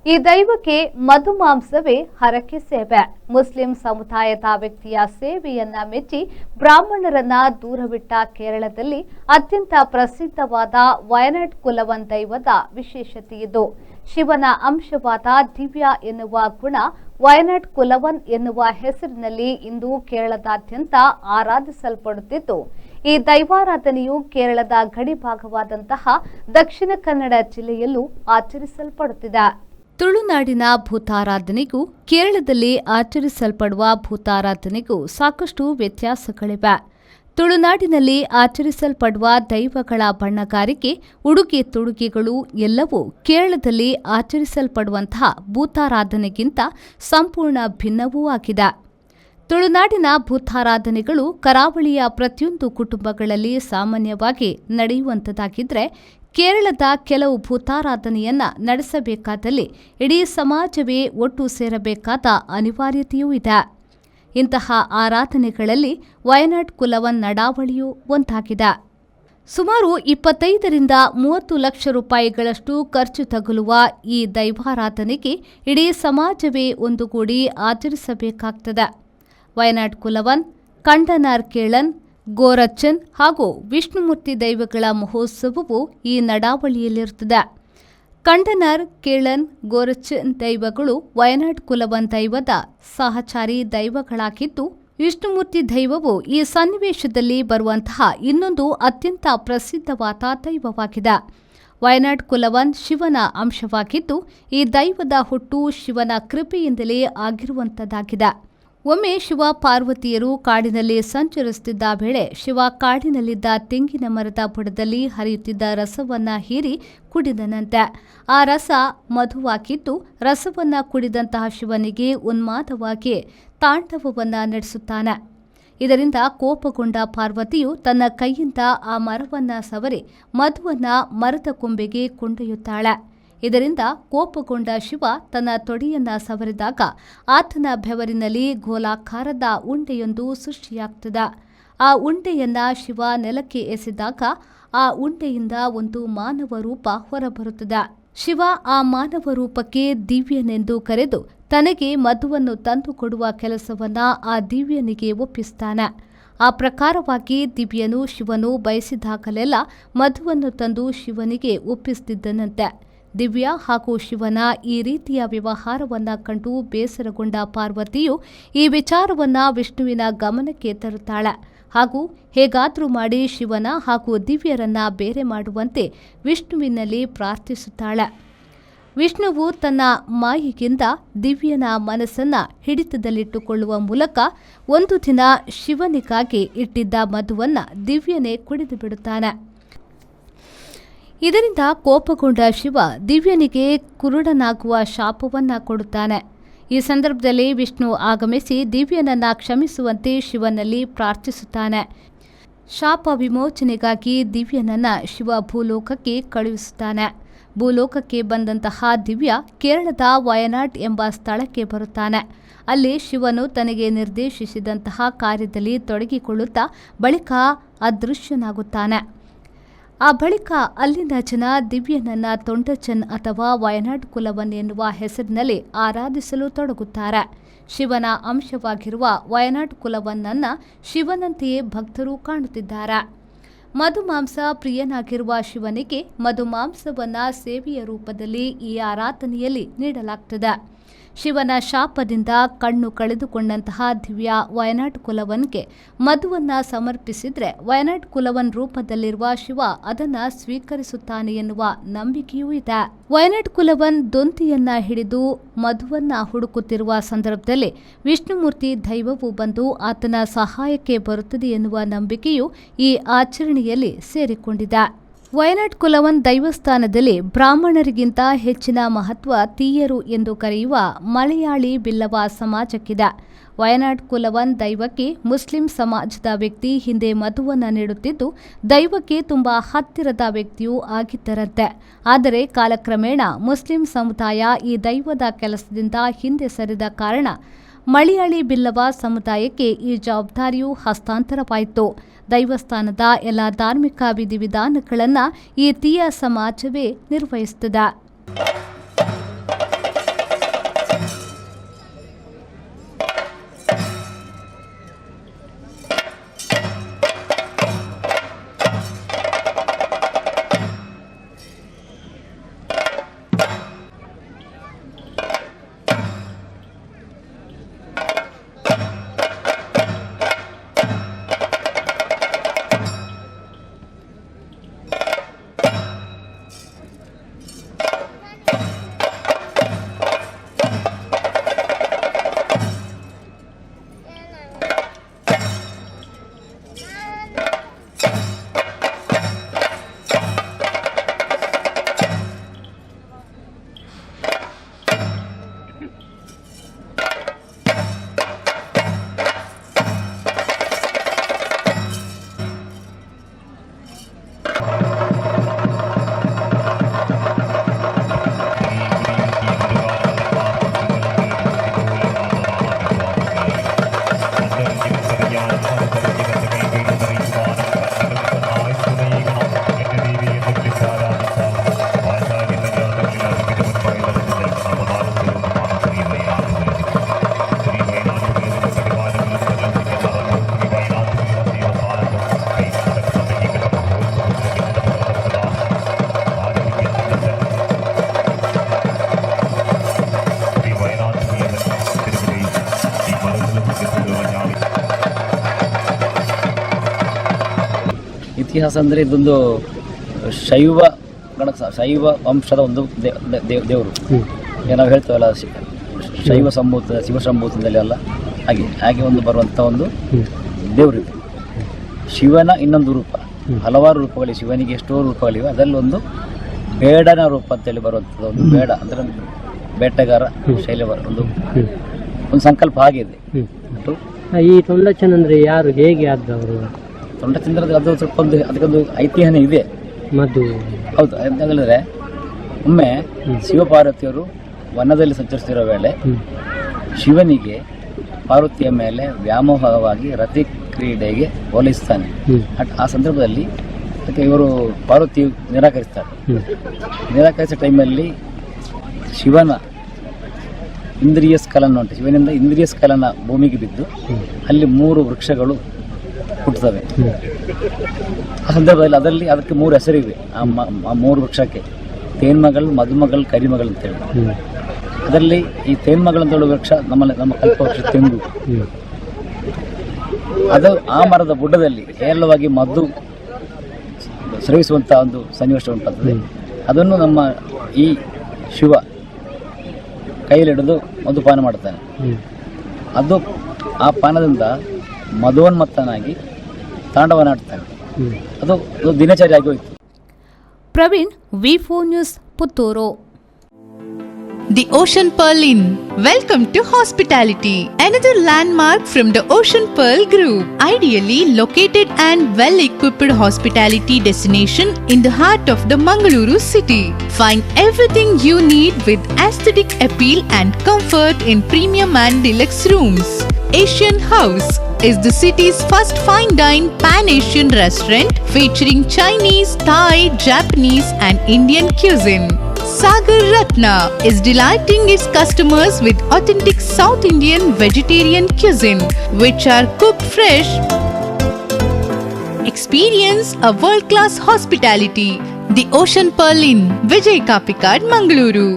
ಈ ದೈವಕ್ಕೆ ಮಧುಮಾಂಸವೇ ಹರಕೆ ಸೇವೆ. ಮುಸ್ಲಿಂ ಸಮುದಾಯದ ವ್ಯಕ್ತಿಯ ಸೇವೆಯನ್ನ ಮೆಚ್ಚಿ ಬ್ರಾಹ್ಮಣರನ್ನ ದೂರವಿಟ್ಟ ಕೇರಳದಲ್ಲಿ ಅತ್ಯಂತ ಪ್ರಸಿದ್ಧವಾದ ವಯನಾಡ್ ಕುಲವನ್ ದೈವದ ವಿಶೇಷತೆಯಿದು. ಶಿವನ ಅಂಶವಾದ ದಿವ್ಯ ಎನ್ನುವ ಗುಣ ವಯನಾಡ್ ಕುಲವನ್ ಎನ್ನುವ ಹೆಸರಿನಲ್ಲಿ ಇಂದು ಕೇರಳದಾದ್ಯಂತ ಆರಾಧಿಸಲ್ಪಡುತ್ತಿದ್ದು, ಈ ದೈವಾರಾಧನೆಯು ಕೇರಳದ ಗಡಿಭಾಗವಾದಂತಹ ದಕ್ಷಿಣ ಕನ್ನಡ ಜಿಲ್ಲೆಯಲ್ಲೂ ಆಚರಿಸಲ್ಪಡುತ್ತಿದೆ. ತುಳುನಾಡಿನ ಭೂತಾರಾಧನೆಗೂ ಕೇರಳದಲ್ಲಿ ಆಚರಿಸಲ್ಪಡುವ ಭೂತಾರಾಧನೆಗೂ ಸಾಕಷ್ಟು ವ್ಯತ್ಯಾಸಗಳಿವೆ. ತುಳುನಾಡಿನಲ್ಲಿ ಆಚರಿಸಲ್ಪಡುವ ದೈವಗಳ ಬಣ್ಣಗಾರಿಕೆ, ಉಡುಗೆ ತೊಡುಗೆಗಳು ಎಲ್ಲವೂ ಕೇರಳದಲ್ಲಿ ಆಚರಿಸಲ್ಪಡುವಂತಹ ಭೂತಾರಾಧನೆಗಿಂತ ಸಂಪೂರ್ಣ ಭಿನ್ನವೂ ಆಗಿದೆ. ತುಳುನಾಡಿನ ಭೂತಾರಾಧನೆಗಳು ಕರಾವಳಿಯ ಪ್ರತಿಯೊಂದು ಕುಟುಂಬಗಳಲ್ಲಿ ಸಾಮಾನ್ಯವಾಗಿ ನಡೆಯುವಂಥದ್ದಾಗಿದ್ದರೆ, ಕೇರಳದ ಕೆಲವು ಭೂತಾರಾಧನೆಯನ್ನ ನಡೆಸಬೇಕಾದಲ್ಲಿ ಇಡೀ ಸಮಾಜವೇ ಒಟ್ಟು ಸೇರಬೇಕಾದ ಅನಿವಾರ್ಯತೆಯೂ ಇದೆ. ಇಂತಹ ಆರಾಧನೆಗಳಲ್ಲಿ ವಯನಾಡ್ ಕುಲವನ್ ನಡಾವಳಿಯೂ ಒಂದಾಗಿದೆ. ಸುಮಾರು 25-30 ಲಕ್ಷ ರೂಪಾಯಿಗಳಷ್ಟು ಖರ್ಚು ತಗುಲುವ ಈ ದೈವಾರಾಧನೆಗೆ ಇಡೀ ಸಮಾಜವೇ ಒಂದುಗೂಡಿ ಆಚರಿಸಬೇಕಾಗ್ತದೆ. ವಯನಾಡ್ ಕುಲವನ್, ಕಂಡನಾರ್ ಕೇಳನ್, ಗೋರಚ್ಚನ್ ಹಾಗೂ ವಿಷ್ಣುಮೂರ್ತಿ ದೈವಗಳ ಮಹೋತ್ಸವವು ಈ ನಡಾವಳಿಯಲ್ಲಿರುತ್ತದೆ. ಕಂಡನಾರ್, ಕೇಳನ್, ಗೋರಚ್ಚನ್ ದೈವಗಳು ವಯನಾಡ್ ಕುಲವನ್ ದೈವದ ಸಹಚಾರಿ ದೈವಗಳಾಗಿದ್ದು, ವಿಷ್ಣುಮೂರ್ತಿ ದೈವವು ಈ ಸನ್ನಿವೇಶದಲ್ಲಿ ಬರುವಂತಹ ಇನ್ನೊಂದು ಅತ್ಯಂತ ಪ್ರಸಿದ್ಧವಾದ ದೈವವಾಗಿದೆ. ವಯನಾಡ್ ಕುಲವನ್ ಶಿವನ ಅಂಶವಾಗಿದ್ದು, ಈ ದೈವದ ಹುಟ್ಟು ಶಿವನ ಕೃಪೆಯಿಂದಲೇ ಆಗಿರುವಂಥದ್ದಾಗಿದೆ. ಒಮ್ಮೆ ಶಿವ ಪಾರ್ವತಿಯರು ಕಾಡಿನಲ್ಲಿ ಸಂಚರಿಸುತ್ತಿದ್ದ ವೇಳೆ ಶಿವ ಕಾಡಿನಲ್ಲಿದ್ದ ತೆಂಗಿನ ಮರದ ಬುಡದಲ್ಲಿ ಹರಿಯುತ್ತಿದ್ದ ರಸವನ್ನ ಹೀರಿ ಕುಡಿದನಂತೆ. ಆ ರಸ ಮಧುವಾಗಿದ್ದು, ರಸವನ್ನ ಕುಡಿದಂತಹ ಶಿವನಿಗೆ ಉನ್ಮಾದವಾಗಿ ತಾಂಡವವನ್ನ ನಡೆಸುತ್ತಾನೆ. ಇದರಿಂದ ಕೋಪಗೊಂಡ ಪಾರ್ವತಿಯು ತನ್ನ ಕೈಯಿಂದ ಆ ಮರವನ್ನ ಸವರಿ ಮಧುವನ್ನ ಮರದ ಕೊಂಬೆಗೆ ಕೊಂಡೊಯ್ಯುತ್ತಾಳೆ. ಇದರಿಂದ ಕೋಪಗೊಂಡ ಶಿವ ತನ್ನ ತೊಡೆಯನ್ನ ಸವರಿದಾಗ ಆತನ ಬೆವರಿನಲ್ಲಿ ಗೋಲಾಕಾರದ ಉಂಡೆಯೊಂದು ಸೃಷ್ಟಿಯಾಗ್ತದೆ. ಆ ಉಂಡೆಯನ್ನ ಶಿವ ನೆಲಕ್ಕೆ ಎಸೆದಾಗ ಆ ಉಂಡೆಯಿಂದ ಒಂದು ಮಾನವ ರೂಪ ಹೊರಬರುತ್ತದೆ. ಶಿವ ಆ ಮಾನವ ರೂಪಕ್ಕೆ ದಿವ್ಯನೆಂದು ಕರೆದು ತನಗೆ ಮಧುವನ್ನು ತಂದುಕೊಡುವ ಕೆಲಸವನ್ನ ಆ ದಿವ್ಯನಿಗೆ ಒಪ್ಪಿಸ್ತಾನೆ. ಆ ಪ್ರಕಾರವಾಗಿ ದಿವ್ಯನು ಶಿವನು ಬಯಸಿದಾಗಲೆಲ್ಲ ಮಧುವನ್ನು ತಂದು ಶಿವನಿಗೆ ಒಪ್ಪಿಸುತ್ತಿದ್ದನಂತೆ. ದಿವ್ಯ ಹಾಗೂ ಶಿವನ ಈ ರೀತಿಯ ವ್ಯವಹಾರವನ್ನ ಕಂಡು ಬೇಸರಗೊಂಡ ಪಾರ್ವತಿಯು ಈ ವಿಚಾರವನ್ನ ವಿಷ್ಣುವಿನ ಗಮನಕ್ಕೆ ತರುತ್ತಾಳೆ ಹಾಗೂ ಹೇಗಾದರೂ ಮಾಡಿ ಶಿವನ ಹಾಗೂ ದಿವ್ಯರನ್ನ ಬೇರೆ ಮಾಡುವಂತೆ ವಿಷ್ಣುವಿನಲ್ಲಿ ಪ್ರಾರ್ಥಿಸುತ್ತಾಳೆ. ವಿಷ್ಣುವು ತನ್ನ ಮಾಯೆಯಿಂದ ದಿವ್ಯನ ಮನಸ್ಸನ್ನ ಹಿಡಿತದಲ್ಲಿಟ್ಟುಕೊಳ್ಳುವ ಮೂಲಕ ಒಂದು ದಿನ ಶಿವನಿಗಾಗಿ ಇಟ್ಟಿದ್ದ ಮಧುವನ್ನ ದಿವ್ಯನೇ ಕುಡಿದು ಬಿಡುತ್ತಾನೆ. ಇದರಿಂದ ಕೋಪಗೊಂಡ ಶಿವ ದಿವ್ಯನಿಗೆ ಕುರುಡನಾಗುವ ಶಾಪವನ್ನ ಕೊಡುತ್ತಾನೆ. ಈ ಸಂದರ್ಭದಲ್ಲಿ ವಿಷ್ಣು ಆಗಮಿಸಿ ದಿವ್ಯನನ್ನ ಕ್ಷಮಿಸುವಂತೆ ಶಿವನಲ್ಲಿ ಪ್ರಾರ್ಥಿಸುತ್ತಾನೆ. ಶಾಪ ವಿಮೋಚನೆಗಾಗಿ ದಿವ್ಯನನ್ನ ಶಿವ ಭೂಲೋಕಕ್ಕೆ ಕಳುಹಿಸುತ್ತಾನೆ. ಭೂಲೋಕಕ್ಕೆ ಬಂದಂತಹ ದಿವ್ಯ ಕೇರಳದ ವಯನಾಡ್ ಎಂಬ ಸ್ಥಳಕ್ಕೆ ಬರುತ್ತಾನೆ. ಅಲ್ಲಿ ಶಿವನು ತನಗೆ ನಿರ್ದೇಶಿಸಿದಂತಹ ಕಾರ್ಯದಲ್ಲಿ ತೊಡಗಿಕೊಳ್ಳುತ್ತಾ ಬಳಿಕ ಅದೃಶ್ಯನಾಗುತ್ತಾನೆ. ಆ ಬಳಿಕ ಅಲ್ಲಿನ ಜನ ದಿವ್ಯನನ್ನ ತೊಂಡಚನ್ ಅಥವಾ ವಯನಾಡ್ ಕುಲವನ್ ಎನ್ನುವ ಹೆಸರಿನಲ್ಲಿ ಆರಾಧಿಸಲು ತೊಡಗುತ್ತಾರೆ. ಶಿವನ ಅಂಶವಾಗಿರುವ ವಯನಾಡ್ ಕುಲವನ್ನನ್ನ ಶಿವನಂತೆಯೇ ಭಕ್ತರು ಕಾಣುತ್ತಿದ್ದಾರೆ. ಮಧುಮಾಂಸ ಪ್ರಿಯನಾಗಿರುವ ಶಿವನಿಗೆ ಮಧುಮಾಂಸವನ್ನ ಸೇವೆಯ ರೂಪದಲ್ಲಿ ಈ ಆರಾಧನೆಯಲ್ಲಿ ನೀಡಲಾಗ್ತದೆ. ಶಿವನ ಶಾಪದಿಂದ ಕಣ್ಣು ಕಳೆದುಕೊಂಡಂತಹ ದಿವ್ಯ ವಯನಾಡ್ ಕುಲವನ್ಗೆ ಮಧುವನ್ನ ಸಮರ್ಪಿಸಿದ್ರೆ ವಯನಾಡ್ ಕುಲವನ್ ರೂಪದಲ್ಲಿರುವ ಶಿವ ಅದನ್ನ ಸ್ವೀಕರಿಸುತ್ತಾನೆ ಎನ್ನುವ ನಂಬಿಕೆಯೂ ಇದೆ. ವಯನಾಡ್ ಕುಲವನ್ ದೊಂತಿಯನ್ನ ಹಿಡಿದು ಮಧುವನ್ನ ಹುಡುಕುತ್ತಿರುವ ಸಂದರ್ಭದಲ್ಲಿ ವಿಷ್ಣುಮೂರ್ತಿ ದೈವವು ಬಂದು ಆತನ ಸಹಾಯಕ್ಕೆ ಬರುತ್ತದೆ ಎನ್ನುವ ನಂಬಿಕೆಯು ಈ ಆಚರಣೆಯಲ್ಲಿ ಸೇರಿಕೊಂಡಿದೆ. ವಯನಾಡ್ ಕುಲವನ್ ದೈವಸ್ಥಾನದಲ್ಲಿ ಬ್ರಾಹ್ಮಣರಿಗಿಂತ ಹೆಚ್ಚಿನ ಮಹತ್ವ ತೀಯರು ಎಂದು ಕರೆಯುವ ಮಲಯಾಳಿ ಬಿಲ್ಲವ ಸಮಾಜಕ್ಕಿದೆ. ವಯನಾಡ್ ಕುಲವನ್ ದೈವಕ್ಕೆ ಮುಸ್ಲಿಂ ಸಮಾಜದ ವ್ಯಕ್ತಿ ಹಿಂದೆ ಮಧುವನ್ನು ನೀಡುತ್ತಿದ್ದು ದೈವಕ್ಕೆ ತುಂಬಾ ಹತ್ತಿರದ ವ್ಯಕ್ತಿಯೂ ಆಗಿದ್ದರಂತೆ. ಆದರೆ ಕಾಲಕ್ರಮೇಣ ಮುಸ್ಲಿಂ ಸಮುದಾಯ ಈ ದೈವದ ಕೆಲಸದಿಂದ ಹಿಂದೆ ಸರಿದ ಕಾರಣ ಮಲಯಾಳಿ ಬಿಲ್ಲವ ಸಮುದಾಯಕ್ಕೆ ಈ ಜವಾಬ್ದಾರಿಯು ಹಸ್ತಾಂತರವಾಯಿತು. ದೈವಸ್ಥಾನದ ಎಲ್ಲ ಧಾರ್ಮಿಕ ವಿಧಿವಿಧಾನಗಳನ್ನು ಈ ತೀಯ ಸಮಾಜವೇ ನಿರ್ವಹಿಸುತ್ತದೆ. ಇತಿಹಾಸ ಅಂದರೆ ಇದೊಂದು ಶೈವ ವಂಶದ ಒಂದು ದೇವರು. ನಾವು ಹೇಳ್ತೇವಲ್ಲ ಶೈವ ಸಂಭೂತ ಶಿವ ಸಂಭೂತದಲ್ಲಿ ಅಲ್ಲ, ಹಾಗೆ ಒಂದು ಬರುವಂಥ ಒಂದು ದೇವರಿದೆ. ಶಿವನ ಇನ್ನೊಂದು ರೂಪ, ಹಲವಾರು ರೂಪಗಳಿವೆ, ಶಿವನಿಗೆ ಎಷ್ಟೋ ರೂಪಗಳಿವೆ. ಅದರಲ್ಲಿ ಒಂದು ಬೇಡನ ರೂಪ ಅಂತೇಳಿ ಬರುವಂಥದ್ದು. ಒಂದು ಬೇಡ ಅಂದರೆ ಬೇಟೆಗಾರ ಶೈಲಿ ಒಂದು ಸಂಕಲ್ಪ ಆಗಿದೆ. ಈ ತೊಂಡಚನ್ ಅಂದ್ರೆ ಯಾರು, ಹೇಗೆ ಆದವರು? ತೊಂಡಚಂದ್ರ ಅದು ಸ್ವಲ್ಪ ಅದಕ್ಕೊಂದು ಐತಿಹ್ಯನೇ ಇದೆ. ಮದ್ದು ಹೌದು. ಅಂತ ಹೇಳಿದ್ರೆ ಒಮ್ಮೆ ಶಿವಪಾರ್ವತಿಯರು ವನದಲ್ಲಿ ಸಂಚರಿಸ್ತಿರೋ ವೇಳೆ ಶಿವನಿಗೆ ಪಾರ್ವತಿಯ ಮೇಲೆ ವ್ಯಾಮೋಹವಾಗಿ ರತಿ ಕ್ರೀಡೆಗೆ ಹೋಲಿಸ್ತಾನೆ. ಆ ಸಂದರ್ಭದಲ್ಲಿ ಅದಕ್ಕೆ ಇವರು ಪಾರ್ವತಿ ನಿರಾಕರಿಸ್ತಾರೆ. ನಿರಾಕರಿಸೋ ಟೈಮಲ್ಲಿ ಶಿವನ ಇಂದ್ರಿಯ ಸ್ಖಲನ ಉಂಟು. ಶಿವನಿಂದ ಇಂದ್ರಿಯ ಸ್ಖಲನ ಭೂಮಿಗೆ ಬಿದ್ದು ಅಲ್ಲಿ 3 ವೃಕ್ಷಗಳು ಹುಟ್ಟುತ್ತವೆ. ಆ ಸಂದರ್ಭದಲ್ಲಿ ಅದಕ್ಕೆ 3 ಹೆಸರಿವೆ. ಆ 3 ವೃಕ್ಷಕ್ಕೆ ತೇನ್ಮಗಳು, ಮಧುಮಗಳು, ಕರಿಮಗಳು ಅಂತೇಳಿ. ಅದರಲ್ಲಿ ಈ ತೇನ್ಮಗಳು ಅಂತ ಹೇಳುವ ವೃಕ್ಷ ನಮ್ಮ ಕಲ್ಪವೃಕ್ಷ ತೆಂಗು. ಅದು ಆ ಮರದ ಬುಡದಲ್ಲಿ ಹೇರಳವಾಗಿ ಮದ್ದು ಸ್ರವಿಸುವಂತಹ ಒಂದು ಸನ್ನಿವೇಶ ಉಂಟಾಗ್ತದೆ. ಅದನ್ನು ನಮ್ಮ ಈ ಶಿವ ಕೈಲಿಡಿದು ಮಧುಪಾನ ಮಾಡ್ತಾನೆ. ಅದು ಆ ಪಾನದಿಂದ ಮಧೋನ್ಮತ್ತನಾಗಿ ತಾಂಡವನಾಡ್ತಾನೆ. ಅದು ದಿನಚರಿ ಆಗಿ ಹೋಯಿತು. ಪ್ರವೀಣ್, ವಿ4 news, Puttur. The Ocean Pearl Inn. Welcome to hospitality. Another landmark from the Ocean Pearl Group. Ideally located and well-equipped hospitality destination in the heart of the Mangaluru city. Find everything you need with aesthetic appeal and comfort in premium and deluxe rooms. Asian House is the city's first fine dine pan-Asian restaurant featuring Chinese, Thai, Japanese and Indian cuisine. Sagar Ratna is delighting its customers with authentic South Indian vegetarian cuisine, which are cooked fresh. Experience a world-class hospitality. The Ocean Pearl Inn, Vijay Kapikad, Mangaluru.